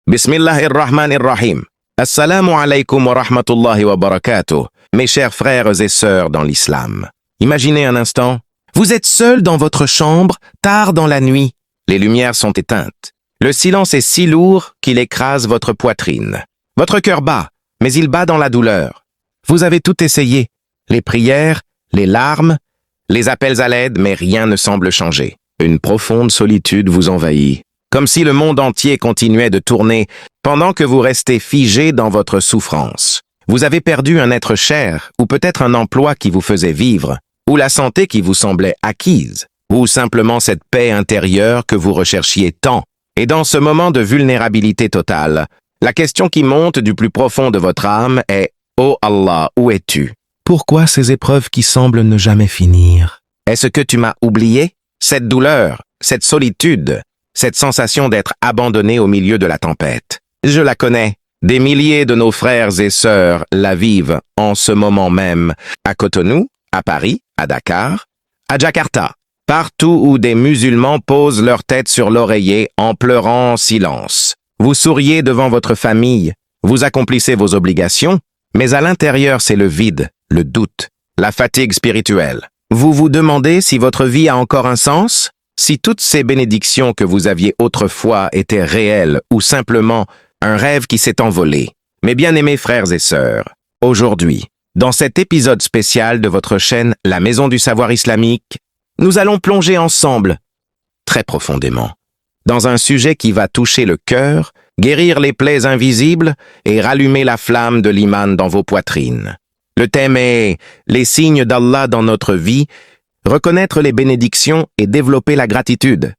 Bismillahirrahmanirrahim. Assalamu alaikum wa rahmatullahi wa barakatuh. Mes chers frères et sœurs dans l'islam. Imaginez un instant, vous êtes seul dans votre chambre, tard dans la nuit. Les lumières sont éteintes. Le silence est si lourd qu'il écrase votre poitrine. Votre cœur bat, mais il bat dans la douleur. Vous avez tout essayé. Les prières, les larmes, les appels à l'aide, mais rien ne semble changer. Une profonde solitude vous envahit, comme si le monde entier continuait de tourner pendant que vous restez figé dans votre souffrance. Vous avez perdu un être cher, ou peut-être un emploi qui vous faisait vivre, ou la santé qui vous semblait acquise, ou simplement cette paix intérieure que vous recherchiez tant. Et dans ce moment de vulnérabilité totale, la question qui monte du plus profond de votre âme est « Oh Allah, où es-tu? Pourquoi ces épreuves qui semblent ne jamais finir? Est-ce que tu m'as oublié? Cette douleur, cette solitude, cette sensation d'être abandonné au milieu de la tempête. Je la connais. Des milliers de nos frères et sœurs la vivent en ce moment même, à Cotonou, à Paris, à Dakar, à Jakarta, partout où des musulmans posent leur tête sur l'oreiller en pleurant en silence. Vous souriez devant votre famille, vous accomplissez vos obligations, mais à l'intérieur c'est le vide, le doute, la fatigue spirituelle. Vous vous demandez si votre vie a encore un sens? Si toutes ces bénédictions que vous aviez autrefois étaient réelles ou simplement un rêve qui s'est envolé. Mes bien-aimés frères et sœurs, aujourd'hui, dans cet épisode spécial de votre chaîne La Maison du Savoir Islamique, nous allons plonger ensemble, très profondément, dans un sujet qui va toucher le cœur, guérir les plaies invisibles et rallumer la flamme de l'iman dans vos poitrines. Le thème est les signes d'Allah dans notre vie, reconnaître les bénédictions et développer la gratitude.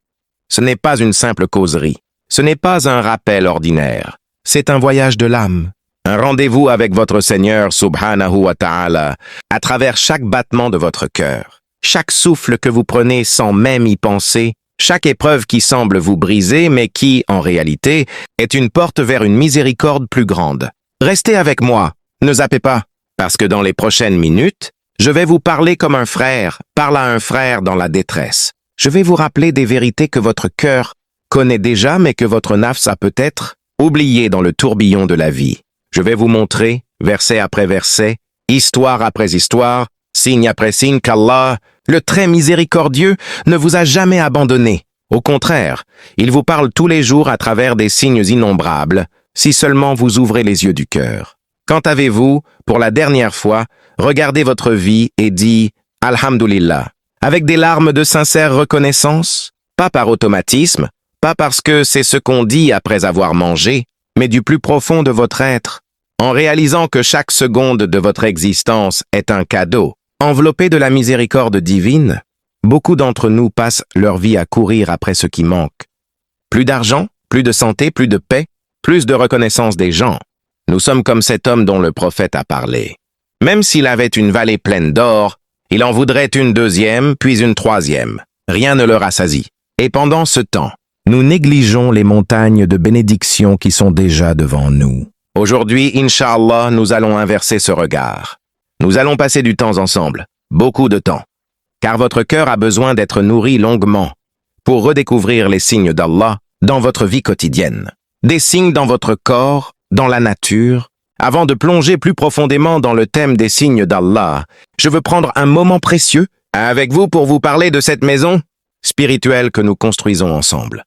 Ce n'est pas une simple causerie. Ce n'est pas un rappel ordinaire. C'est un voyage de l'âme. Un rendez-vous avec votre Seigneur subhanahu wa ta'ala à travers chaque battement de votre cœur. Chaque souffle que vous prenez sans même y penser. Chaque épreuve qui semble vous briser mais qui, en réalité, est une porte vers une miséricorde plus grande. Restez avec moi. Ne zappez pas. Parce que dans les prochaines minutes, je vais vous parler comme un frère parle à un frère dans la détresse. Je vais vous rappeler des vérités que votre cœur connaît déjà, mais que votre nafs a peut-être oublié dans le tourbillon de la vie. Je vais vous montrer, verset après verset, histoire après histoire, signe après signe, qu'Allah, le très miséricordieux, ne vous a jamais abandonné. Au contraire, il vous parle tous les jours à travers des signes innombrables, si seulement vous ouvrez les yeux du cœur. Quand avez-vous, pour la dernière fois, regardé votre vie et dit « Alhamdulillah » avec des larmes de sincère reconnaissance, pas par automatisme, pas parce que c'est ce qu'on dit après avoir mangé, mais du plus profond de votre être, en réalisant que chaque seconde de votre existence est un cadeau. Enveloppé de la miséricorde divine, beaucoup d'entre nous passent leur vie à courir après ce qui manque. Plus d'argent, plus de santé, plus de paix, plus de reconnaissance des gens. Nous sommes comme cet homme dont le prophète a parlé. Même s'il avait une vallée pleine d'or, il en voudrait une deuxième, puis une troisième. Rien ne le rassasie. Et pendant ce temps, nous négligeons les montagnes de bénédictions qui sont déjà devant nous. Aujourd'hui, Inch'Allah, nous allons inverser ce regard. Nous allons passer du temps ensemble, beaucoup de temps. Car votre cœur a besoin d'être nourri longuement pour redécouvrir les signes d'Allah dans votre vie quotidienne. Des signes dans votre corps, dans la nature. Avant de plonger plus profondément dans le thème des signes d'Allah, je veux prendre un moment précieux avec vous pour vous parler de cette maison spirituelle que nous construisons ensemble.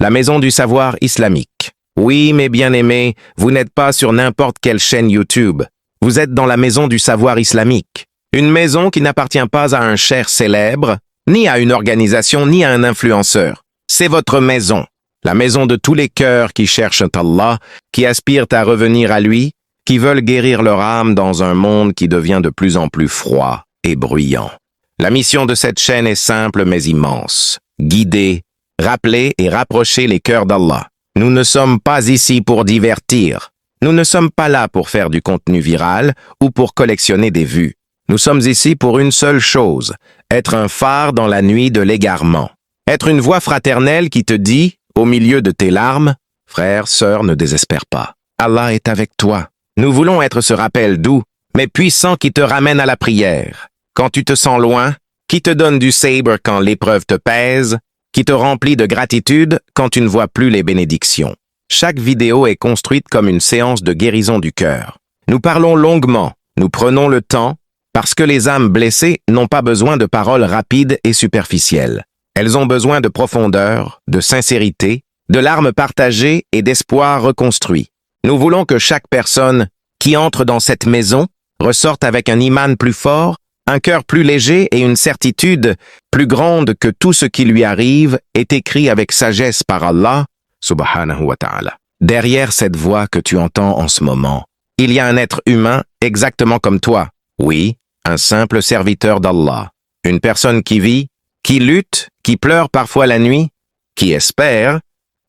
La Maison du Savoir Islamique. Oui, mes bien-aimés, vous n'êtes pas sur n'importe quelle chaîne YouTube. Vous êtes dans la Maison du Savoir Islamique. Une maison qui n'appartient pas à un cheikh célèbre, ni à une organisation, ni à un influenceur. C'est votre maison. La maison de tous les cœurs qui cherchent Allah, qui aspirent à revenir à lui, qui veulent guérir leur âme dans un monde qui devient de plus en plus froid et bruyant. La mission de cette chaîne est simple mais immense. Guider, rappeler et rapprocher les cœurs d'Allah. Nous ne sommes pas ici pour divertir. Nous ne sommes pas là pour faire du contenu viral ou pour collectionner des vues. Nous sommes ici pour une seule chose, être un phare dans la nuit de l'égarement. Être une voix fraternelle qui te dit, au milieu de tes larmes, « Frère, sœur, ne désespère pas. Allah est avec toi. » Nous voulons être ce rappel doux, mais puissant qui te ramène à la prière. Quand tu te sens loin, qui te donne du sabre quand l'épreuve te pèse, qui te remplit de gratitude quand tu ne vois plus les bénédictions. Chaque vidéo est construite comme une séance de guérison du cœur. Nous parlons longuement, nous prenons le temps, parce que les âmes blessées n'ont pas besoin de paroles rapides et superficielles. Elles ont besoin de profondeur, de sincérité, de larmes partagées et d'espoir reconstruit. Nous voulons que chaque personne qui entre dans cette maison ressorte avec un iman plus fort, un cœur plus léger et une certitude plus grande que tout ce qui lui arrive est écrit avec sagesse par Allah, subhanahu wa ta'ala. Derrière cette voix que tu entends en ce moment, il y a un être humain exactement comme toi. Oui, un simple serviteur d'Allah. Une personne qui vit, qui lutte, qui pleure parfois la nuit, qui espère,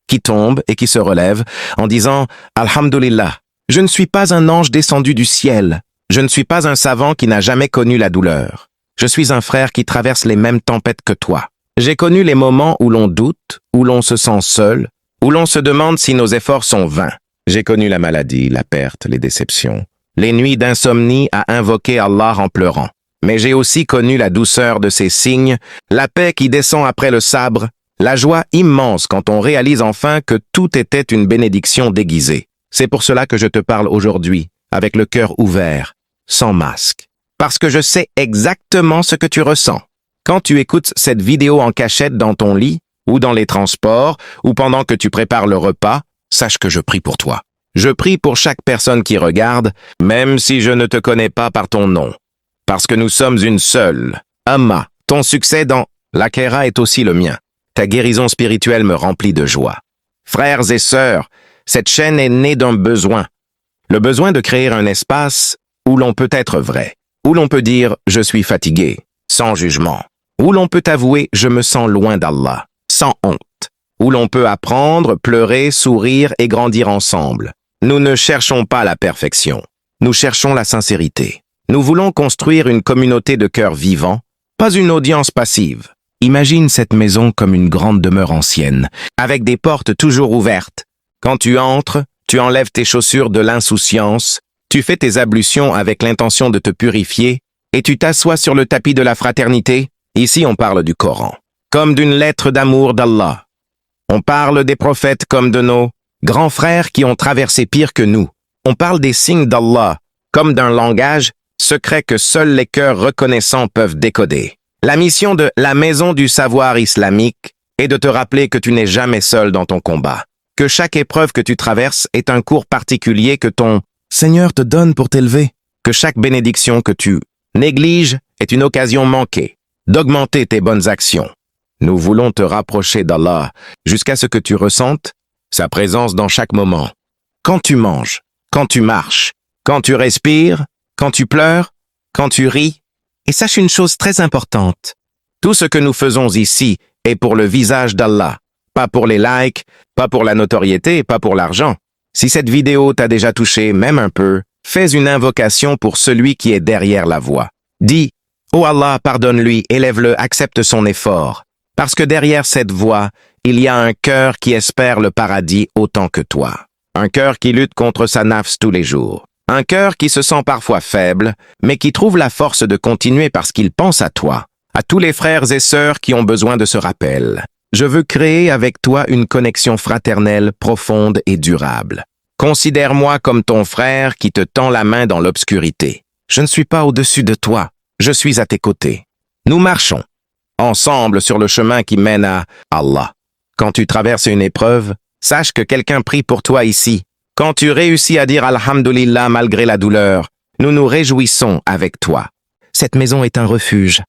qui tombe et qui se relève en disant « Alhamdulillah, je ne suis pas un ange descendu du ciel. Je ne suis pas un savant qui n'a jamais connu la douleur. Je suis un frère qui traverse les mêmes tempêtes que toi. J'ai connu les moments où l'on doute, où l'on se sent seul, où l'on se demande si nos efforts sont vains. J'ai connu la maladie, la perte, les déceptions, les nuits d'insomnie à invoquer Allah en pleurant. Mais j'ai aussi connu la douceur de ses signes, la paix qui descend après le sabre, la joie immense quand on réalise enfin que tout était une bénédiction déguisée. C'est pour cela que je te parle aujourd'hui, avec le cœur ouvert, sans masque. Parce que je sais exactement ce que tu ressens. Quand tu écoutes cette vidéo en cachette dans ton lit, ou dans les transports, ou pendant que tu prépares le repas, sache que je prie pour toi. Je prie pour chaque personne qui regarde, même si je ne te connais pas par ton nom. Parce que nous sommes une seule. Amma, ton succès dans l'Akhira est aussi le mien. Ta guérison spirituelle me remplit de joie. Frères et sœurs, cette chaîne est née d'un besoin. Le besoin de créer un espace où l'on peut être vrai, où l'on peut dire « je suis fatigué », sans jugement, où l'on peut avouer « je me sens loin d'Allah », sans honte, où l'on peut apprendre, pleurer, sourire et grandir ensemble. Nous ne cherchons pas la perfection, nous cherchons la sincérité. Nous voulons construire une communauté de cœurs vivants, pas une audience passive. Imagine cette maison comme une grande demeure ancienne, avec des portes toujours ouvertes. Quand tu entres, tu enlèves tes chaussures de l'insouciance, tu fais tes ablutions avec l'intention de te purifier, et tu t'assois sur le tapis de la fraternité. Ici, on parle du Coran, comme d'une lettre d'amour d'Allah. On parle des prophètes comme de nos grands frères qui ont traversé pire que nous. On parle des signes d'Allah, comme d'un langage secret que seuls les cœurs reconnaissants peuvent décoder. La mission de la Maison du Savoir Islamique est de te rappeler que tu n'es jamais seul dans ton combat, que chaque épreuve que tu traverses est un cours particulier que ton Seigneur te donne pour t'élever, que chaque bénédiction que tu négliges est une occasion manquée d'augmenter tes bonnes actions. Nous voulons te rapprocher d'Allah jusqu'à ce que tu ressentes sa présence dans chaque moment. Quand tu manges, quand tu marches, quand tu respires, quand tu pleures, quand tu ris. Et sache une chose très importante. Tout ce que nous faisons ici est pour le visage d'Allah, pas pour les likes, pas pour la notoriété, pas pour l'argent. Si cette vidéo t'a déjà touché, même un peu, fais une invocation pour celui qui est derrière la voix. Dis, « Oh Allah, pardonne-lui, élève-le, accepte son effort. » Parce que derrière cette voix, il y a un cœur qui espère le paradis autant que toi. Un cœur qui lutte contre sa nafs tous les jours. Un cœur qui se sent parfois faible, mais qui trouve la force de continuer parce qu'il pense à toi. À tous les frères et sœurs qui ont besoin de ce rappel. Je veux créer avec toi une connexion fraternelle, profonde et durable. Considère-moi comme ton frère qui te tend la main dans l'obscurité. Je ne suis pas au-dessus de toi, je suis à tes côtés. Nous marchons ensemble sur le chemin qui mène à Allah. Quand tu traverses une épreuve, sache que quelqu'un prie pour toi ici. Quand tu réussis à dire Alhamdulillah malgré la douleur, nous nous réjouissons avec toi. Cette maison est un refuge.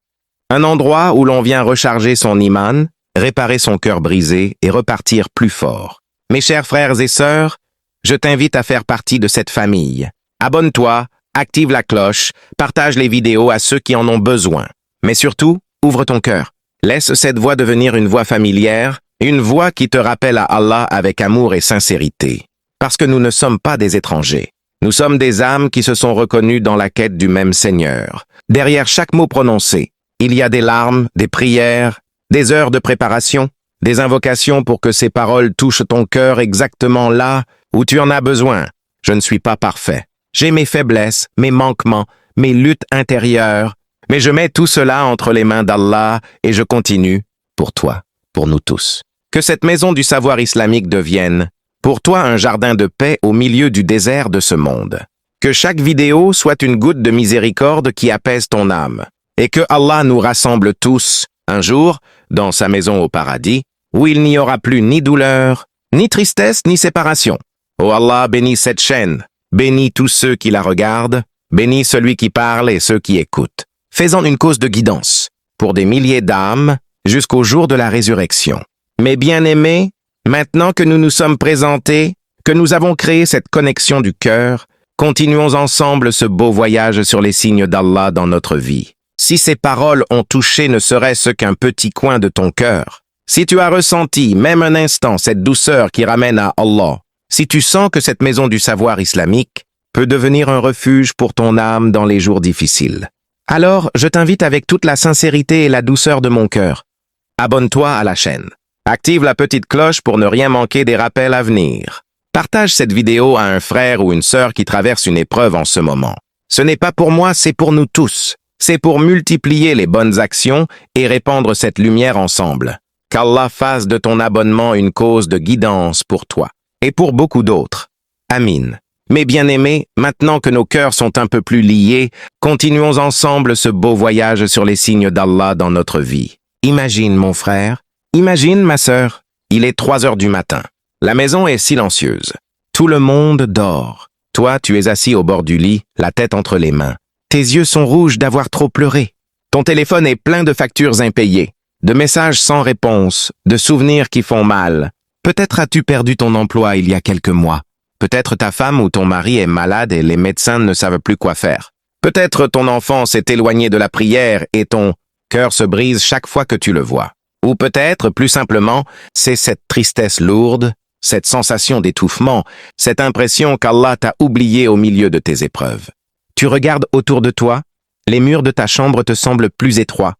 Un endroit où l'on vient recharger son iman, réparer son cœur brisé et repartir plus fort. Mes chers frères et sœurs, je t'invite à faire partie de cette famille. Abonne-toi, active la cloche, partage les vidéos à ceux qui en ont besoin. Mais surtout, ouvre ton cœur. Laisse cette voix devenir une voix familière, une voix qui te rappelle à Allah avec amour et sincérité. Parce que nous ne sommes pas des étrangers. Nous sommes des âmes qui se sont reconnues dans la quête du même Seigneur. Derrière chaque mot prononcé, il y a des larmes, des prières, des heures de préparation, des invocations pour que ces paroles touchent ton cœur exactement là où tu en as besoin. Je ne suis pas parfait. J'ai mes faiblesses, mes manquements, mes luttes intérieures, mais je mets tout cela entre les mains d'Allah et je continue, pour toi, pour nous tous. Que cette maison du savoir islamique devienne, Pour toi, un jardin de paix au milieu du désert de ce monde. Que chaque vidéo soit une goutte de miséricorde qui apaise ton âme. Et que Allah nous rassemble tous, un jour, dans sa maison au paradis, où il n'y aura plus ni douleur, ni tristesse, ni séparation. Oh Allah, bénis cette chaîne, bénis tous ceux qui la regardent, bénis celui qui parle et ceux qui écoutent. Fais-en une cause de guidance, pour des milliers d'âmes, jusqu'au jour de la résurrection. Mes bien-aimés, maintenant que nous nous sommes présentés, que nous avons créé cette connexion du cœur, continuons ensemble ce beau voyage sur les signes d'Allah dans notre vie. Si ces paroles ont touché ne serait-ce qu'un petit coin de ton cœur, si tu as ressenti même un instant cette douceur qui ramène à Allah, si tu sens que cette maison du savoir islamique peut devenir un refuge pour ton âme dans les jours difficiles, alors je t'invite avec toute la sincérité et la douceur de mon cœur. Abonne-toi à la chaîne. Active la petite cloche pour ne rien manquer des rappels à venir. Partage cette vidéo à un frère ou une sœur qui traverse une épreuve en ce moment. Ce n'est pas pour moi, c'est pour nous tous. C'est pour multiplier les bonnes actions et répandre cette lumière ensemble. Qu'Allah fasse de ton abonnement une cause de guidance pour toi et pour beaucoup d'autres. Amin. Mes bien-aimés, maintenant que nos cœurs sont un peu plus liés, continuons ensemble ce beau voyage sur les signes d'Allah dans notre vie. Imagine, mon frère, imagine, ma sœur, il est 3 heures du matin. La maison est silencieuse. Tout le monde dort. Toi, tu es assis au bord du lit, la tête entre les mains. Tes yeux sont rouges d'avoir trop pleuré. Ton téléphone est plein de factures impayées, de messages sans réponse, de souvenirs qui font mal. Peut-être as-tu perdu ton emploi il y a quelques mois. Peut-être ta femme ou ton mari est malade et les médecins ne savent plus quoi faire. Peut-être ton enfant s'est éloigné de la prière et ton cœur se brise chaque fois que tu le vois. Ou peut-être, plus simplement, c'est cette tristesse lourde, cette sensation d'étouffement, cette impression qu'Allah t'a oublié au milieu de tes épreuves. Tu regardes autour de toi, les murs de ta chambre te semblent plus étroits.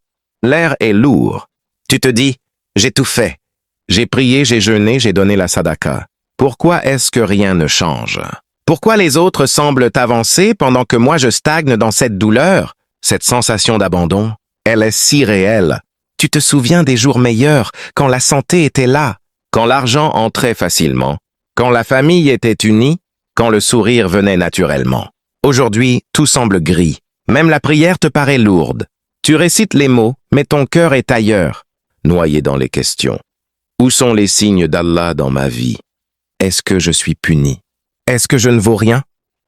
L'air est lourd. Tu te dis, j'ai tout fait. J'ai prié, j'ai jeûné, j'ai donné la sadaqa. Pourquoi est-ce que rien ne change? Pourquoi les autres semblent avancer pendant que moi je stagne dans cette douleur? Cette sensation d'abandon, elle est si réelle. Tu te souviens des jours meilleurs, quand la santé était là, quand l'argent entrait facilement, quand la famille était unie, quand le sourire venait naturellement. Aujourd'hui, tout semble gris. Même la prière te paraît lourde. Tu récites les mots, mais ton cœur est ailleurs, noyé dans les questions. Où sont les signes d'Allah dans ma vie? Est-ce que je suis puni? Est-ce que je ne vaux rien?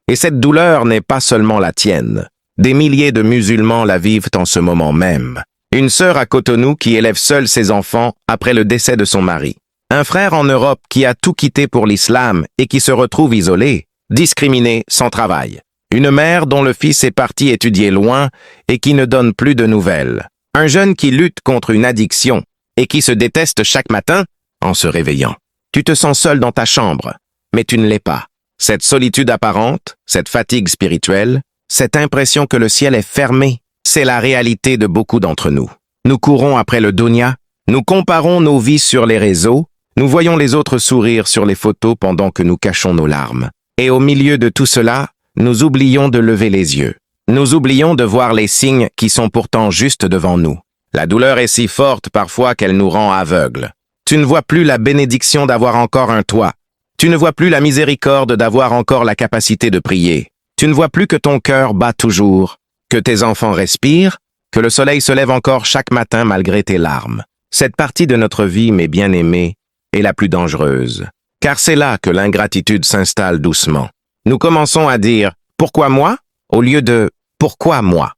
Et cette douleur n'est pas seulement la tienne. Des milliers de musulmans la vivent en ce moment même. Une sœur à Cotonou qui élève seule ses enfants après le décès de son mari. Un frère en Europe qui a tout quitté pour l'islam et qui se retrouve isolé, discriminé, sans travail. Une mère dont le fils est parti étudier loin et qui ne donne plus de nouvelles. Un jeune qui lutte contre une addiction et qui se déteste chaque matin en se réveillant. Tu te sens seul dans ta chambre, mais tu ne l'es pas. Cette solitude apparente, cette fatigue spirituelle, cette impression que le ciel est fermé, c'est la réalité de beaucoup d'entre nous. Nous courons après le dunya, nous comparons nos vies sur les réseaux, nous voyons les autres sourire sur les photos pendant que nous cachons nos larmes. Et au milieu de tout cela, nous oublions de lever les yeux. Nous oublions de voir les signes qui sont pourtant juste devant nous. La douleur est si forte parfois qu'elle nous rend aveugles. Tu ne vois plus la bénédiction d'avoir encore un toit. Tu ne vois plus la miséricorde d'avoir encore la capacité de prier. Tu ne vois plus que ton cœur bat toujours, que tes enfants respirent, que le soleil se lève encore chaque matin malgré tes larmes. Cette partie de notre vie, mes bien-aimés, est la plus dangereuse, car c'est là que l'ingratitude s'installe doucement. Nous commençons à dire « Pourquoi moi ?» au lieu de « Pourquoi moi ?»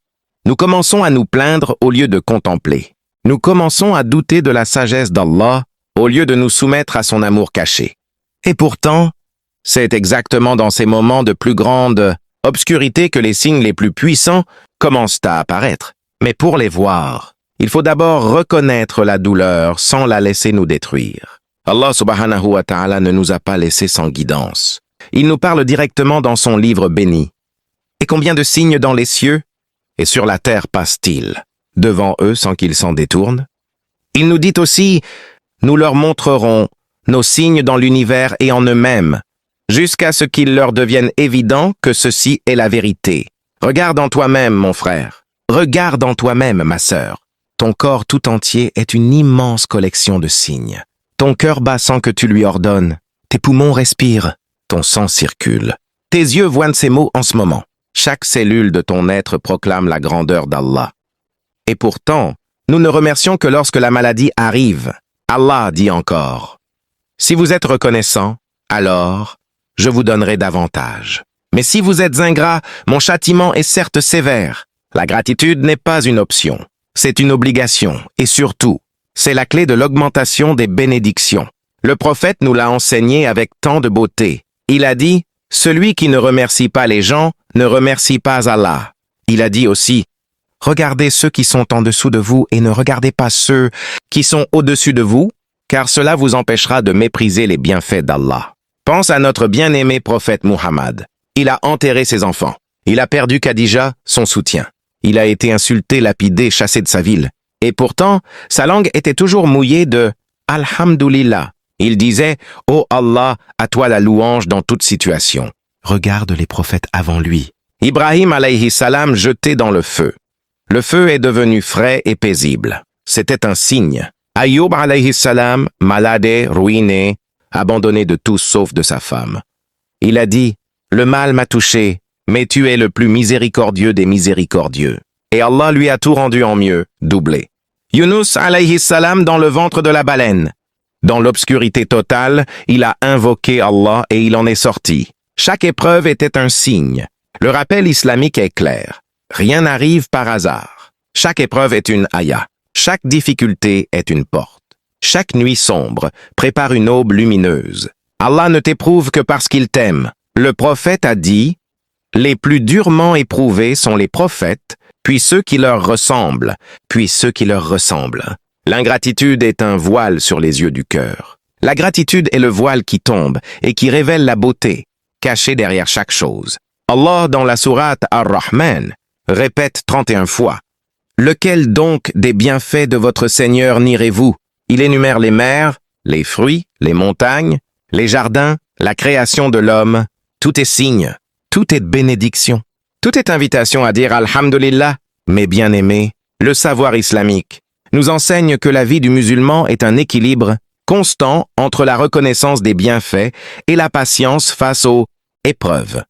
Nous commençons à nous plaindre au lieu de contempler. Nous commençons à douter de la sagesse d'Allah au lieu de nous soumettre à son amour caché. Et pourtant, c'est exactement dans ces moments de plus grande obscurité que les signes les plus puissants commencent à apparaître. Mais pour les voir, il faut d'abord reconnaître la douleur sans la laisser nous détruire. Allah subhanahu wa ta'ala ne nous a pas laissés sans guidance. Il nous parle directement dans son livre béni. Et combien de signes dans les cieux et sur la terre passent-ils devant eux sans qu'ils s'en détournent? Il nous dit aussi, nous leur montrerons nos signes dans l'univers et en eux-mêmes, jusqu'à ce qu'il leur devienne évident que ceci est la vérité. Regarde en toi-même, mon frère. Regarde en toi-même, ma sœur. Ton corps tout entier est une immense collection de signes. Ton cœur bat sans que tu lui ordonnes. Tes poumons respirent, ton sang circule. Tes yeux voient ces mots en ce moment. Chaque cellule de ton être proclame la grandeur d'Allah. Et pourtant, nous ne remercions que lorsque la maladie arrive. Allah dit encore, « Si vous êtes reconnaissant, alors je vous donnerai davantage. Mais si vous êtes ingrat, mon châtiment est certes sévère. La gratitude n'est pas une option, c'est une obligation. Et surtout, c'est la clé de l'augmentation des bénédictions. Le prophète nous l'a enseigné avec tant de beauté. Il a dit, « Celui qui ne remercie pas les gens ne remercie pas Allah. » Il a dit aussi, « Regardez ceux qui sont en dessous de vous et ne regardez pas ceux qui sont au-dessus de vous, car cela vous empêchera de mépriser les bienfaits d'Allah. » Pense à notre bien-aimé prophète Muhammad. Il a enterré ses enfants. Il a perdu Khadija, son soutien. Il a été insulté, lapidé, chassé de sa ville. Et pourtant, sa langue était toujours mouillée de « Alhamdulillah ». Il disait « Ô Allah, à toi la louange dans toute situation ». Regarde les prophètes avant lui. Ibrahim alayhi salam jeté dans le feu. Le feu est devenu frais et paisible. C'était un signe. Ayoub alayhi salam, malade, ruiné, abandonné de tout sauf de sa femme. Il a dit « Le mal m'a touché, mais tu es le plus miséricordieux des miséricordieux. » Et Allah lui a tout rendu en mieux, doublé. Yunus alayhi salam dans le ventre de la baleine. Dans l'obscurité totale, il a invoqué Allah et il en est sorti. Chaque épreuve était un signe. Le rappel islamique est clair. Rien n'arrive par hasard. Chaque épreuve est une ayah. Chaque difficulté est une porte. Chaque nuit sombre prépare une aube lumineuse. Allah ne t'éprouve que parce qu'il t'aime. Le prophète a dit, « Les plus durement éprouvés sont les prophètes, puis ceux qui leur ressemblent, puis ceux qui leur ressemblent. » L'ingratitude est un voile sur les yeux du cœur. La gratitude est le voile qui tombe et qui révèle la beauté, cachée derrière chaque chose. Allah, dans la sourate Ar-Rahman, répète 31 fois, « Lequel donc des bienfaits de votre Seigneur nierez-vous » Il énumère les mers, les fruits, les montagnes, les jardins, la création de l'homme. Tout est signe, tout est bénédiction. Tout est invitation à dire Alhamdulillah. Mes bien-aimés, le savoir islamique nous enseigne que la vie du musulman est un équilibre constant entre la reconnaissance des bienfaits et la patience face aux épreuves.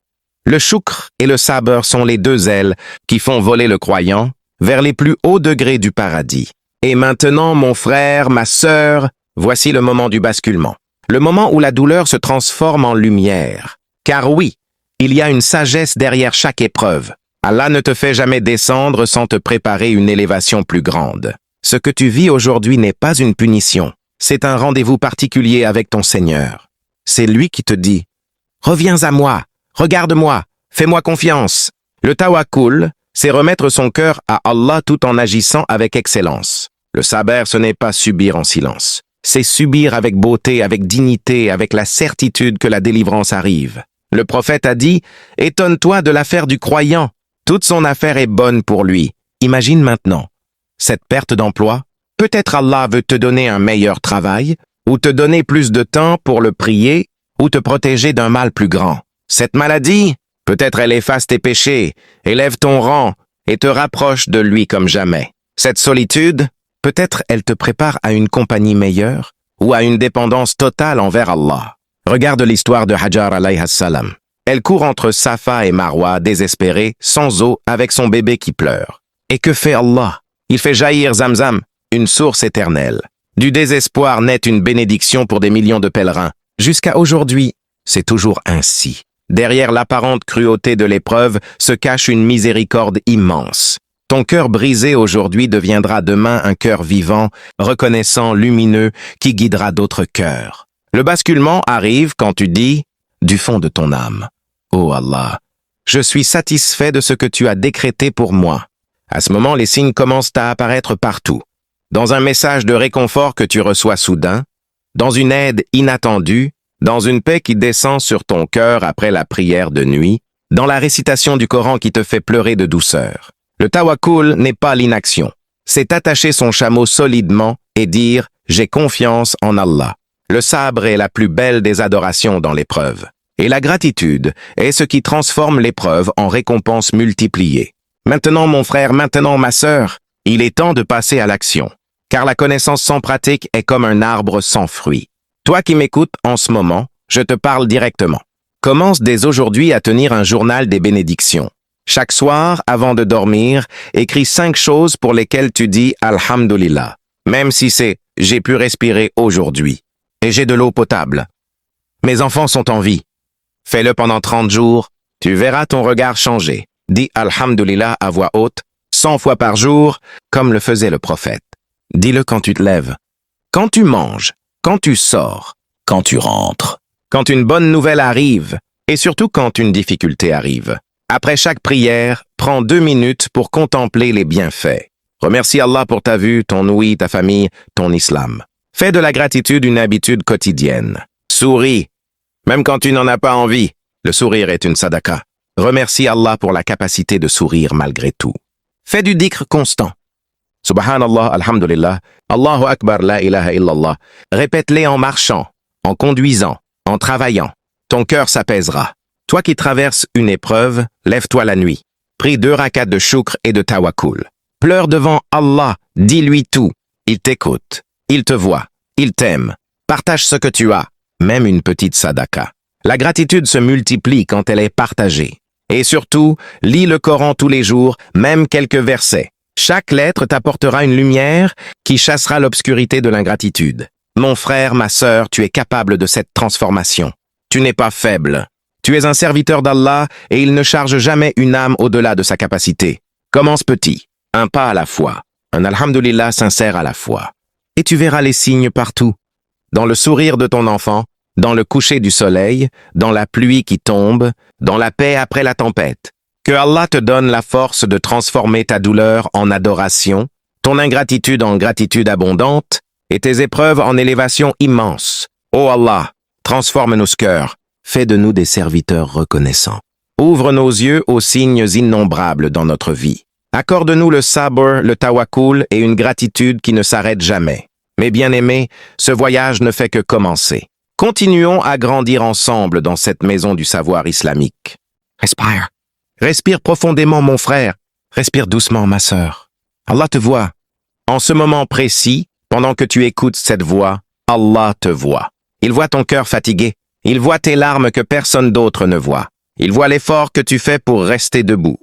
Le choukr et le sabr sont les deux ailes qui font voler le croyant vers les plus hauts degrés du paradis. Et maintenant, mon frère, ma sœur, voici le moment du basculement. Le moment où la douleur se transforme en lumière. Car oui, il y a une sagesse derrière chaque épreuve. Allah ne te fait jamais descendre sans te préparer une élévation plus grande. Ce que tu vis aujourd'hui n'est pas une punition. C'est un rendez-vous particulier avec ton Seigneur. C'est lui qui te dit « Reviens à moi, regarde-moi, fais-moi confiance ». Le tawakkul, c'est remettre son cœur à Allah tout en agissant avec excellence. Le sabr, ce n'est pas subir en silence. C'est subir avec beauté, avec dignité, avec la certitude que la délivrance arrive. Le prophète a dit « Étonne-toi de l'affaire du croyant. Toute son affaire est bonne pour lui. » Imagine maintenant, cette perte d'emploi, peut-être Allah veut te donner un meilleur travail, ou te donner plus de temps pour le prier, ou te protéger d'un mal plus grand. Cette maladie, peut-être elle efface tes péchés, élève ton rang et te rapproche de lui comme jamais. Cette solitude, peut-être elle te prépare à une compagnie meilleure ou à une dépendance totale envers Allah. Regarde l'histoire de Hajar alayhi salam. Elle court entre Safa et Marwa, désespérée, sans eau, avec son bébé qui pleure. Et que fait Allah? Il fait jaillir Zamzam, une source éternelle. Du désespoir naît une bénédiction pour des millions de pèlerins. Jusqu'à aujourd'hui, c'est toujours ainsi. Derrière l'apparente cruauté de l'épreuve se cache une miséricorde immense. Ton cœur brisé aujourd'hui deviendra demain un cœur vivant, reconnaissant, lumineux, qui guidera d'autres cœurs. Le basculement arrive quand tu dis, du fond de ton âme, « Oh Allah, je suis satisfait de ce que tu as décrété pour moi. » À ce moment, les signes commencent à apparaître partout. Dans un message de réconfort que tu reçois soudain, dans une aide inattendue, dans une paix qui descend sur ton cœur après la prière de nuit, dans la récitation du Coran qui te fait pleurer de douceur. Le tawakkul n'est pas l'inaction. C'est attacher son chameau solidement et dire « J'ai confiance en Allah ». Le sabre est la plus belle des adorations dans l'épreuve. Et la gratitude est ce qui transforme l'épreuve en récompense multipliée. Maintenant, mon frère, maintenant, ma sœur, il est temps de passer à l'action. Car la connaissance sans pratique est comme un arbre sans fruits. Toi qui m'écoutes en ce moment, Je te parle directement. Commence dès aujourd'hui à tenir un journal des bénédictions. Chaque soir, avant de dormir, écris 5 choses pour lesquelles tu dis Alhamdulillah. Même si c'est « j'ai pu respirer aujourd'hui » et « j'ai de l'eau potable ». Mes enfants sont en vie. Fais-le pendant 30 jours, tu verras ton regard changer. Dis Alhamdulillah à voix haute, 100 fois par jour, comme le faisait le prophète. Dis-le quand tu te lèves, quand tu manges, quand tu sors, quand tu rentres, quand une bonne nouvelle arrive, et surtout quand une difficulté arrive. Après chaque prière, prends 2 minutes pour contempler les bienfaits. Remercie Allah pour ta vue, ton ouïe, ta famille, ton islam. Fais de la gratitude une habitude quotidienne. Souris, même quand tu n'en as pas envie. Le sourire est une sadaqa. Remercie Allah pour la capacité de sourire malgré tout. Fais du dhikr constant. Subhanallah, alhamdulillah, Allahu Akbar, la ilaha illallah. Répète-les en marchant, en conduisant, en travaillant. Ton cœur s'apaisera. Toi qui traverses une épreuve, lève-toi la nuit. Prie 2 rakats de shukr et de tawakkul. Pleure devant Allah, dis-lui tout. Il t'écoute, il te voit, il t'aime. Partage ce que tu as, même une petite sadaqa. La gratitude se multiplie quand elle est partagée. Et surtout, lis le Coran tous les jours, même quelques versets. Chaque lettre t'apportera une lumière qui chassera l'obscurité de l'ingratitude. Mon frère, ma sœur, tu es capable de cette transformation. Tu n'es pas faible. Tu es un serviteur d'Allah et il ne charge jamais une âme au-delà de sa capacité. Commence petit, un pas à la fois, un alhamdulillah sincère à la fois. Et tu verras les signes partout. Dans le sourire de ton enfant, dans le coucher du soleil, dans la pluie qui tombe, dans la paix après la tempête. Que Allah te donne la force de transformer ta douleur en adoration, ton ingratitude en gratitude abondante, et tes épreuves en élévation immense. Ô Allah, transforme nos cœurs, fais de nous des serviteurs reconnaissants. Ouvre nos yeux aux signes innombrables dans notre vie. Accorde-nous le sabr, le tawakkul et une gratitude qui ne s'arrête jamais. Mes bien-aimés, ce voyage ne fait que commencer. Continuons à grandir ensemble dans cette maison du savoir islamique. Respire. Respire profondément, mon frère. Respire doucement, ma sœur. Allah te voit. En ce moment précis, pendant que tu écoutes cette voix, Allah te voit. Il voit ton cœur fatigué. Il voit tes larmes que personne d'autre ne voit. Il voit l'effort que tu fais pour rester debout.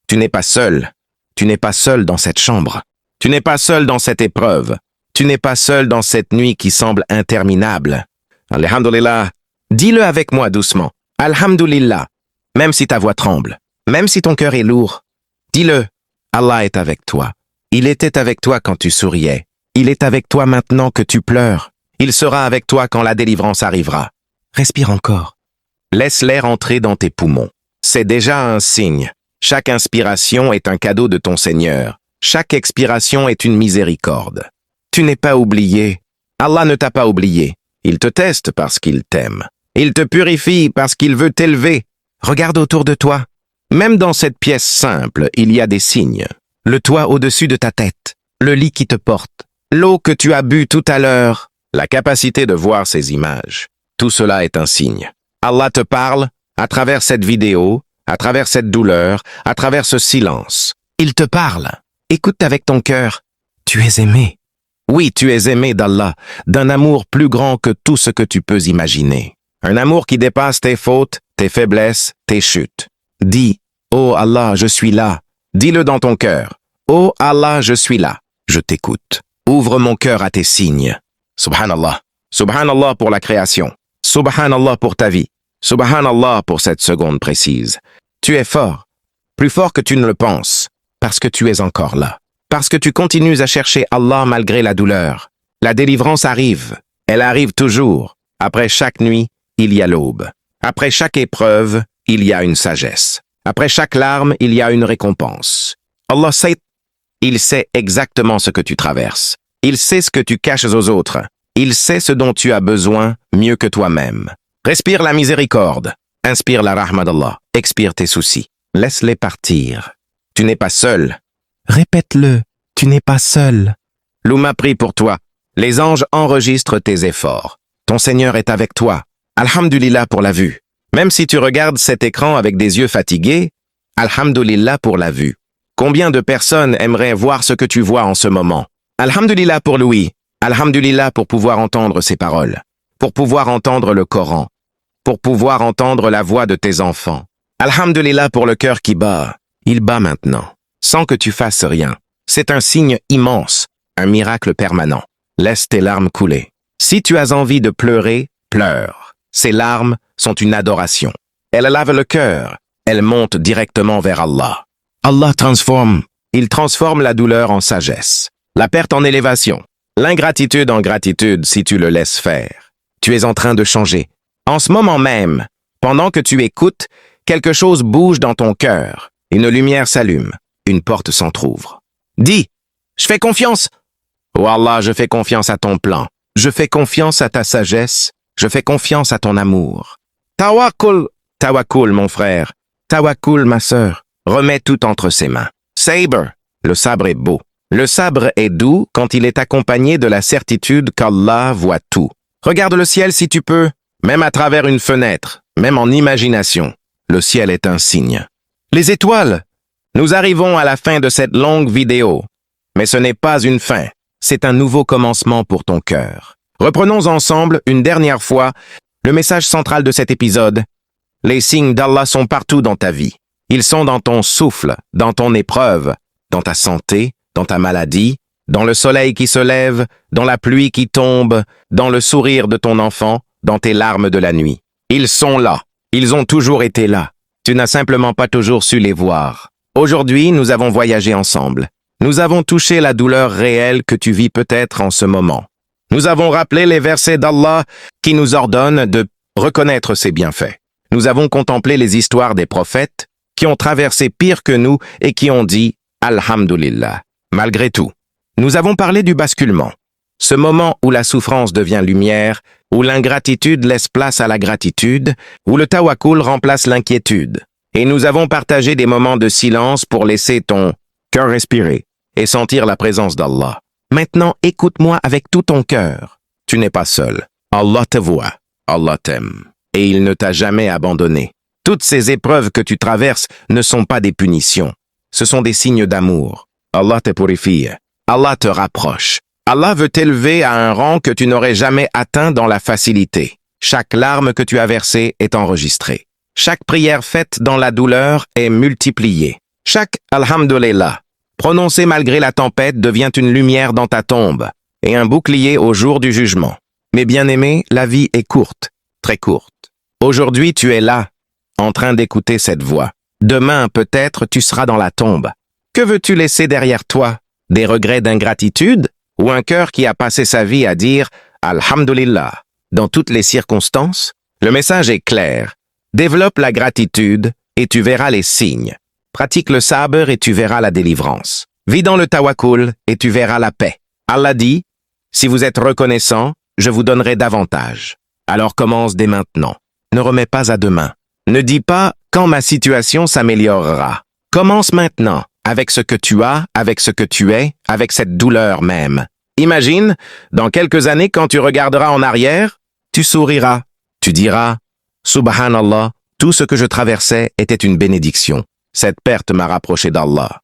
Tu n'es pas seul. Tu n'es pas seul dans cette chambre. Tu n'es pas seul dans cette épreuve. Tu n'es pas seul dans cette nuit qui semble interminable. Alhamdulillah. Dis-le avec moi doucement. Alhamdulillah. Même si ta voix tremble. Même si ton cœur est lourd. Dis-le. Allah est avec toi. Il était avec toi quand tu souriais. Il est avec toi maintenant que tu pleures. Il sera avec toi quand la délivrance arrivera. Respire encore. Laisse l'air entrer dans tes poumons. C'est déjà un signe. Chaque inspiration est un cadeau de ton Seigneur. Chaque expiration est une miséricorde. Tu n'es pas oublié. Allah ne t'a pas oublié. Il te teste parce qu'il t'aime. Il te purifie parce qu'il veut t'élever. Regarde autour de toi. Même dans cette pièce simple, il y a des signes. Le toit au-dessus de ta tête, le lit qui te porte, l'eau que tu as bu tout à l'heure, la capacité de voir ces images. Tout cela est un signe. Allah te parle à travers cette vidéo, à travers cette douleur, à travers ce silence. Il te parle. Écoute avec ton cœur. Tu es aimé. Oui, tu es aimé d'Allah, d'un amour plus grand que tout ce que tu peux imaginer. Un amour qui dépasse tes fautes, tes faiblesses, tes chutes. Dis, oh Allah, je suis là. Dis-le dans ton cœur. Oh Allah, je suis là. Je t'écoute. Ouvre mon cœur à tes signes. Subhanallah. Subhanallah pour la création. Subhanallah pour ta vie. Subhanallah pour cette seconde précise. Tu es fort. Plus fort que tu ne le penses. Parce que tu es encore là. Parce que tu continues à chercher Allah malgré la douleur. La délivrance arrive. Elle arrive toujours. Après chaque nuit, il y a l'aube. Après chaque épreuve, il y a une sagesse. Après chaque larme, il y a une récompense. Allah sait, il sait exactement ce que tu traverses. Il sait ce que tu caches aux autres. Il sait ce dont tu as besoin mieux que toi-même. Respire la miséricorde. Inspire la rahma d'Allah. Expire tes soucis. Laisse-les partir. Tu n'es pas seul. Répète-le. Tu n'es pas seul. L'Oumma prie pour toi. Les anges enregistrent tes efforts. Ton Seigneur est avec toi. Alhamdulillah pour la vue. Même si tu regardes cet écran avec des yeux fatigués, Alhamdulillah pour la vue. Combien de personnes aimeraient voir ce que tu vois en ce moment? Alhamdulillah pour l'ouïe. Alhamdulillah pour pouvoir entendre ces paroles. Pour pouvoir entendre le Coran. pour pouvoir entendre la voix de tes enfants. Alhamdulillah pour le cœur qui bat. Il bat maintenant, sans que tu fasses rien. C'est un signe immense, un miracle permanent. Laisse tes larmes couler. Si tu as envie de pleurer, pleure. Ces larmes sont une adoration. Elles lavent le cœur. Elles montent directement vers Allah. Allah transforme. Il transforme la douleur en sagesse, la perte en élévation, l'ingratitude en gratitude si tu le laisses faire. Tu es en train de changer. En ce moment même, pendant que tu écoutes, quelque chose bouge dans ton cœur. Une lumière s'allume. Une porte s'entr'ouvre. Dis, je fais confiance. Oh Allah, je fais confiance à ton plan. Je fais confiance à ta sagesse. Je fais confiance à ton amour. Tawakkul, tawakkul mon frère. Tawakkul ma sœur. Remets tout entre ses mains. Sabre, le sabre est beau. Le sabre est doux quand il est accompagné de la certitude qu'Allah voit tout. Regarde le ciel si tu peux, même à travers une fenêtre, même en imagination. Le ciel est un signe. Les étoiles. Nous arrivons à la fin de cette longue vidéo. Mais ce n'est pas une fin. C'est un nouveau commencement pour ton cœur. Reprenons ensemble, une dernière fois, le message central de cet épisode. Les signes d'Allah sont partout dans ta vie. Ils sont dans ton souffle, dans ton épreuve, dans ta santé, dans ta maladie, dans le soleil qui se lève, dans la pluie qui tombe, dans le sourire de ton enfant, dans tes larmes de la nuit. Ils sont là. Ils ont toujours été là. Tu n'as simplement pas toujours su les voir. Aujourd'hui, nous avons voyagé ensemble. Nous avons touché la douleur réelle que tu vis peut-être en ce moment. Nous avons rappelé les versets d'Allah qui nous ordonnent de reconnaître ses bienfaits. Nous avons contemplé les histoires des prophètes qui ont traversé pire que nous et qui ont dit « Alhamdulillah ». Malgré tout, nous avons parlé du basculement. Ce moment où la souffrance devient lumière, où l'ingratitude laisse place à la gratitude, où le tawakkul remplace l'inquiétude. Et nous avons partagé des moments de silence pour laisser ton cœur respirer et sentir la présence d'Allah. Maintenant, écoute-moi avec tout ton cœur. Tu n'es pas seul. Allah te voit. Allah t'aime. Et il ne t'a jamais abandonné. Toutes ces épreuves que tu traverses ne sont pas des punitions. Ce sont des signes d'amour. Allah te purifie. Allah te rapproche. Allah veut t'élever à un rang que tu n'aurais jamais atteint dans la facilité. Chaque larme que tu as versée est enregistrée. Chaque prière faite dans la douleur est multipliée. Chaque Alhamdulillah, prononcé malgré la tempête, devient une lumière dans ta tombe et un bouclier au jour du jugement. Mes bien-aimés, la vie est courte, très courte. Aujourd'hui, tu es là, en train d'écouter cette voix. Demain, peut-être, tu seras dans la tombe. Que veux-tu laisser derrière toi? Des regrets d'ingratitude? Ou un cœur qui a passé sa vie à dire « Alhamdulillah » dans toutes les circonstances? Le message est clair. Développe la gratitude et tu verras les signes. Pratique le sabr et tu verras la délivrance. Vis dans le tawakkul et tu verras la paix. Allah dit « Si vous êtes reconnaissant, je vous donnerai davantage. » Alors commence dès maintenant. Ne remets pas à demain. Ne dis pas « Quand ma situation s'améliorera ». Commence maintenant, avec ce que tu as, avec ce que tu es, avec cette douleur même. Imagine, dans quelques années, quand tu regarderas en arrière, tu souriras. Tu diras « Subhanallah, tout ce que je traversais était une bénédiction. Cette perte m'a rapproché d'Allah.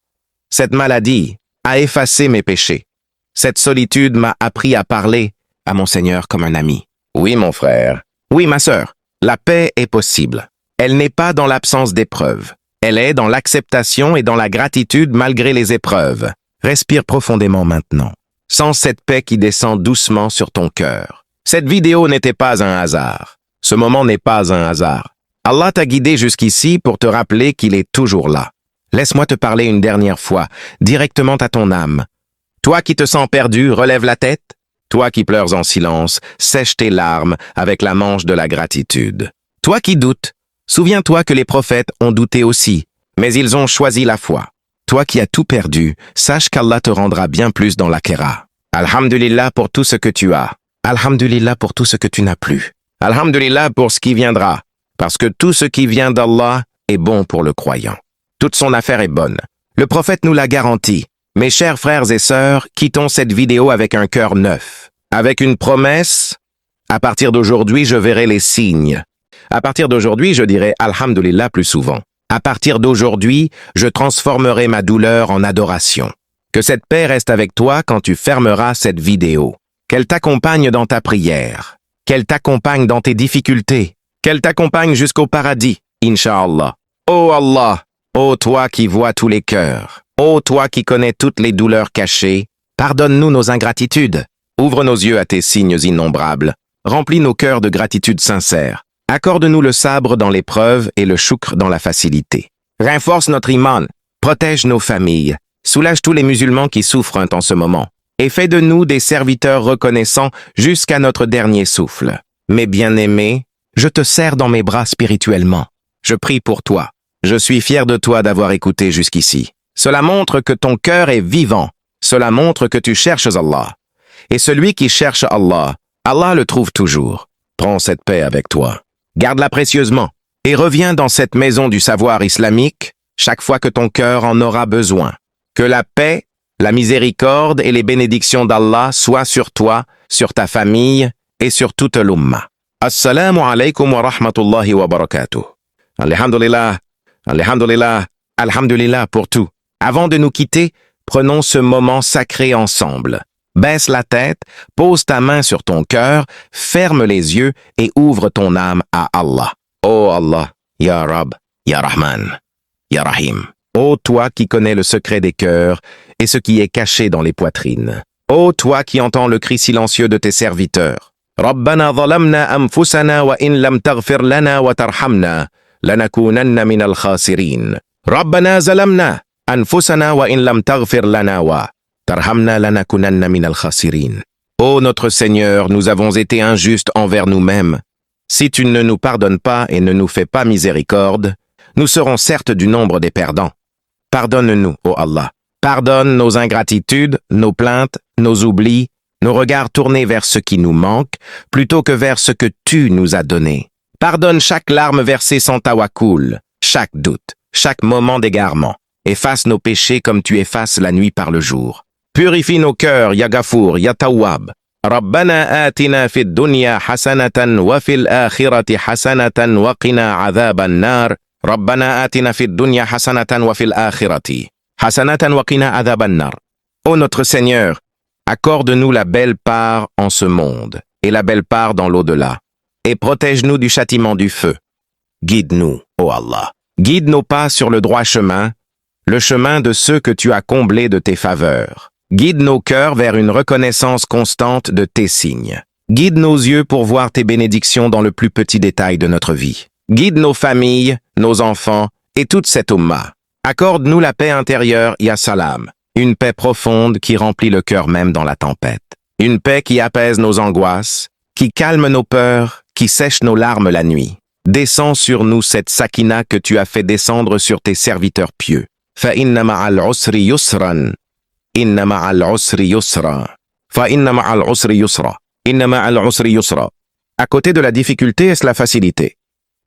Cette maladie a effacé mes péchés. Cette solitude m'a appris à parler à mon Seigneur comme un ami. » Oui, mon frère. Oui, ma sœur. La paix est possible. Elle n'est pas dans l'absence d'épreuves. Elle est dans l'acceptation et dans la gratitude malgré les épreuves. Respire profondément maintenant. Sens cette paix qui descend doucement sur ton cœur. Cette vidéo n'était pas un hasard. Ce moment n'est pas un hasard. Allah t'a guidé jusqu'ici pour te rappeler qu'il est toujours là. Laisse-moi te parler une dernière fois, directement à ton âme. Toi qui te sens perdu, relève la tête. Toi qui pleures en silence, sèche tes larmes avec la manche de la gratitude. Toi qui doutes, souviens-toi que les prophètes ont douté aussi, mais ils ont choisi la foi. Toi qui as tout perdu, sache qu'Allah te rendra bien plus dans l'Akhira. Alhamdulillah pour tout ce que tu as. Alhamdulillah pour tout ce que tu n'as plus. Alhamdulillah pour ce qui viendra, parce que tout ce qui vient d'Allah est bon pour le croyant. Toute son affaire est bonne. Le prophète nous l'a garanti. Mes chers frères et sœurs, quittons cette vidéo avec un cœur neuf. Avec une promesse, à partir d'aujourd'hui, je verrai les signes. À partir d'aujourd'hui, je dirai Alhamdulillah plus souvent. À partir d'aujourd'hui, je transformerai ma douleur en adoration. Que cette paix reste avec toi quand tu fermeras cette vidéo. Qu'elle t'accompagne dans ta prière. Qu'elle t'accompagne dans tes difficultés. Qu'elle t'accompagne jusqu'au paradis, Inch'Allah. Ô Allah, ô toi qui vois tous les cœurs, ô toi qui connais toutes les douleurs cachées, pardonne-nous nos ingratitudes. Ouvre nos yeux à tes signes innombrables. Remplis nos cœurs de gratitude sincère. Accorde-nous le sabre dans l'épreuve et le choukr dans la facilité. Renforce notre iman. Protège nos familles. Soulage tous les musulmans qui souffrent en ce moment. Et fais de nous des serviteurs reconnaissants jusqu'à notre dernier souffle. Mes bien-aimés, je te serre dans mes bras spirituellement. Je prie pour toi. Je suis fier de toi d'avoir écouté jusqu'ici. Cela montre que ton cœur est vivant. Cela montre que tu cherches Allah. Et celui qui cherche Allah, Allah le trouve toujours. Prends cette paix avec toi. Garde-la précieusement et reviens dans cette maison du savoir islamique chaque fois que ton cœur en aura besoin. Que la paix, la miséricorde et les bénédictions d'Allah soient sur toi, sur ta famille et sur toute l'umma. Assalamu alaikum wa rahmatullahi wa barakatuh. Alhamdulillah, alhamdulillah, alhamdulillah pour tout. Avant de nous quitter, prenons ce moment sacré ensemble. Baisse la tête, pose ta main sur ton cœur, ferme les yeux et ouvre ton âme à Allah. Oh Allah, Ya Rab, Ya Rahman, Ya Rahim. Ô toi qui connais le secret des cœurs et ce qui est caché dans les poitrines. Ô toi qui entends le cri silencieux de tes serviteurs. Rabbana zalamna anfusana wa in lam taghfir lana wa tarhamna, lanakunanna minal khasirin. Rabbana zalamna anfusana wa in lam taghfir lana wa tarhamna lanakunanna minal khasirin. Ô notre Seigneur, nous avons été injustes envers nous-mêmes. Si tu ne nous pardonnes pas et ne nous fais pas miséricorde, nous serons certes du nombre des perdants. Pardonne-nous, ô Allah. Pardonne nos ingratitudes, nos plaintes, nos oublis, nos regards tournés vers ce qui nous manque, plutôt que vers ce que tu nous as donné. Pardonne chaque larme versée sans tawakkul, chaque doute, chaque moment d'égarement. Efface nos péchés comme tu effaces la nuit par le jour. Purifie nos cœurs, Ya Ghafour, Ya Tawwab. Rabbana atina fid dunya hasanatan wa fil akhirati hasanatan wa qina adhaban nar. Rabbana atina fid dunya hasanatan wa fil akhirati hasanatan wa qina adhaban nar. Ô notre Seigneur, accorde-nous la belle part en ce monde et la belle part dans l'au-delà, et protège-nous du châtiment du feu. Guide-nous, ô Allah. Guide nos pas sur le droit chemin, le chemin de ceux que tu as comblés de tes faveurs. Guide nos cœurs vers une reconnaissance constante de tes signes. Guide nos yeux pour voir tes bénédictions dans le plus petit détail de notre vie. Guide nos familles, nos enfants et toute cette umma. Accorde-nous la paix intérieure, Ya Salam, une paix profonde qui remplit le cœur même dans la tempête. Une paix qui apaise nos angoisses, qui calme nos peurs, qui sèche nos larmes la nuit. Descends sur nous cette sakina que tu as fait descendre sur tes serviteurs pieux. Fa inna ma'al usri yusran. Inna ma'al usri yusra. Fa inna ma'al usri yusra. Inna ma'al usri yusra. À côté de la difficulté, est-ce la facilité?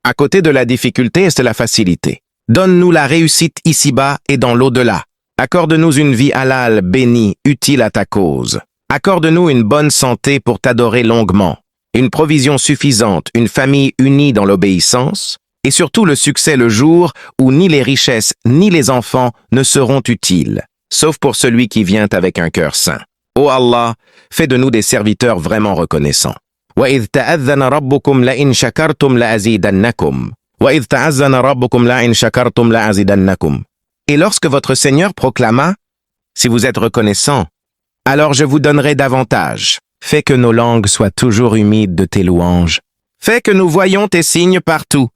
À côté de la difficulté, est-ce la facilité? Donne-nous la réussite ici-bas et dans l'au-delà. Accorde-nous une vie halal, bénie, utile à ta cause. Accorde-nous une bonne santé pour t'adorer longuement, une provision suffisante, une famille unie dans l'obéissance, et surtout le succès le jour où ni les richesses ni les enfants ne seront utiles, sauf pour celui qui vient avec un cœur saint. Ô Allah, fais de nous des serviteurs vraiment reconnaissants. وَإِذْ تَأَذَّنَ رَبُّكُمْ لَإِنْ شَكَرْتُمْ لَأَزِيدَنَّكُمْ. وَإِذْ تَأَذَّنَ رَبُّكُمْ لَإِنْ شَكَرْتُمْ لَأَزِيدَنَّكُمْ. Et lorsque votre Seigneur proclama, si vous êtes reconnaissants, alors je vous donnerai davantage. Fais que nos langues soient toujours humides de tes louanges. Fais que nous voyions tes signes partout,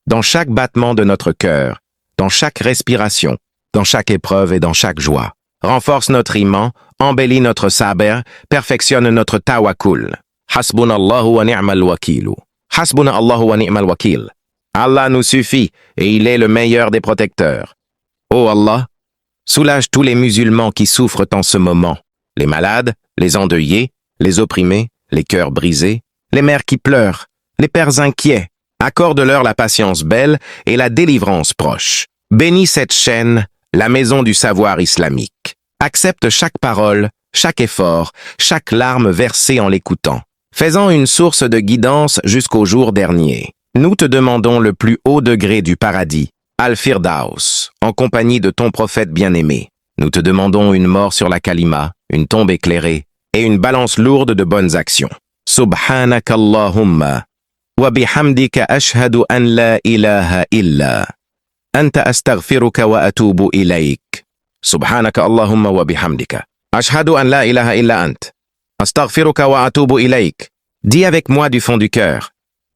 dans chaque battement de notre cœur, dans chaque respiration, dans chaque épreuve et dans chaque joie. Renforce notre iman, embellis notre saber, perfectionne notre tawakkul. Hasbunallahu wa ni'mal wakilu. Hasbunallahu wa ni'mal wakil. Allah nous suffit et il est le meilleur des protecteurs. Ô Allah, soulage tous les musulmans qui souffrent en ce moment, les malades, les endeuillés, les opprimés, les cœurs brisés, les mères qui pleurent, les pères inquiets. Accorde-leur la patience belle et la délivrance proche. Bénis cette chaîne, la maison du savoir islamique. Accepte chaque parole, chaque effort, chaque larme versée en l'écoutant. Fais-en une source de guidance jusqu'au jour dernier. Nous te demandons le plus haut degré du paradis, Al-Firdaus, en compagnie de ton prophète bien-aimé. Nous te demandons une mort sur la kalima, une tombe éclairée et une balance lourde de bonnes actions. Subhanakallahumma وبحمدك أشهد أن لا إله إلا أنت أستغفرك وأتوب إليك. سبحانك اللهم وبحمدك. أشهد أن لا إله إلا أنت. أستغفرك وأتوب إليك. Dis avec moi du fond du cœur.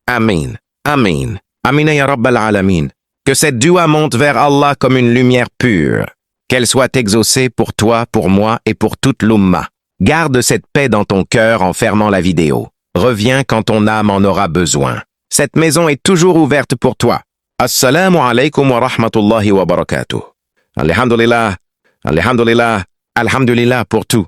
Amin. Amin. Amin ya Rabbal Alamin. Que cette dua monte vers Allah comme une lumière pure. Qu'elle soit exaucée pour toi, pour moi et pour toute l'Ummah. Garde cette paix dans ton cœur en fermant la vidéo. Reviens quand ton âme en aura besoin. Cette maison est toujours ouverte pour toi. Assalamu alaikum wa rahmatullahi wa barakatuh. Alhamdulillah, alhamdulillah, alhamdulillah pour tout.